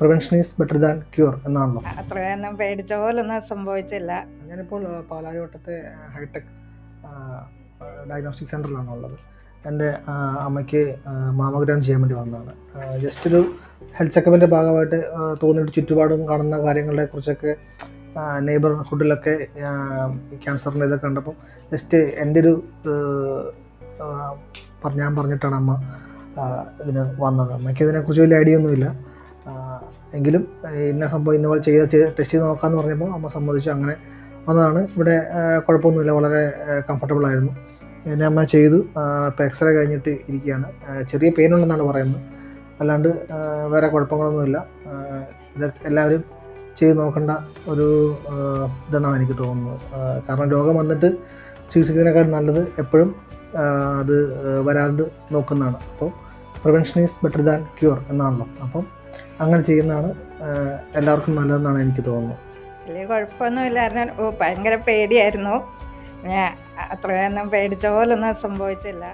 Prevention is better than cure എന്നാണല്ലോ. അത്രയൊന്നും പേടിച്ച പോലൊന്നും സംഭവിച്ചില്ല. ഞാനിപ്പോൾ പാലാരിവട്ടത്തെ ഹൈടെക് ഡയഗ്നോസ്റ്റിക് സെൻ്ററിലാണ് ഉള്ളത്. എൻ്റെ അമ്മയ്ക്ക് മാമോഗ്രാം ചെയ്യാൻ വേണ്ടി വന്നതാണ്. ജസ്റ്റ് ഒരു ഹെൽത്ത് ചെക്കപ്പിൻ്റെ ഭാഗമായിട്ട് തോന്നിയിട്ട് ചുറ്റുപാടും കാണുന്ന കാര്യങ്ങളെ കുറിച്ചൊക്കെ നെയ്ബർഹുഡിലൊക്കെ ക്യാൻസറിൻ്റെ ഇതൊക്കെ കണ്ടപ്പോൾ ജസ്റ്റ് എൻ്റെ ഒരു ഞാൻ പറഞ്ഞിട്ടാണ് അമ്മ ഇതിന് വന്നത്. അമ്മയ്ക്ക് ഇതിനെക്കുറിച്ച് വലിയ ഐഡിയ ഒന്നുമില്ല. എങ്കിലും ഇന്ന സംഭവം ഇന്ന പോലെ ടെസ്റ്റ് ചെയ്ത് നോക്കാമെന്ന് പറഞ്ഞപ്പോൾ അമ്മ സമ്മതിച്ചു. അങ്ങനെ വന്നതാണ്. ഇവിടെ കുഴപ്പമൊന്നുമില്ല, വളരെ കംഫർട്ടബിളായിരുന്നു. പിന്നെ അമ്മ ചെയ്തു. ഇപ്പോൾ എക്സ്റേ കഴിഞ്ഞിട്ട് ഇരിക്കുകയാണ്. ചെറിയ പെയിൻ ഉണ്ടെന്നാണ് പറയുന്നത്, അല്ലാണ്ട് വേറെ കുഴപ്പങ്ങളൊന്നുമില്ല. ഇത് എല്ലാവരും ചെയ്ത് നോക്കേണ്ട ഒരു ഇതെന്നാണ് എനിക്ക് തോന്നുന്നത്. കാരണം രോഗം വന്നിട്ട് ചികിത്സിക്കുന്നതിനേക്കാൾ നല്ലത് എപ്പോഴും അത് വരാണ്ട് നോക്കുന്നതാണ്. അപ്പോൾ prevention is better than cure എന്നാണല്ലോ. അപ്പം അങ്ങനെ ചെയ്യുന്നതാണ് എല്ലാവർക്കും നല്ലതെന്നാണ് എനിക്ക് തോന്നുന്നത്. വലിയ കുഴപ്പമൊന്നുമില്ലായിരുന്നു. ഭയങ്കര പേടിയായിരുന്നു. ഞാൻ അത്രയൊന്നും പേടിച്ച പോലൊന്നും സംഭവിച്ചില്ല.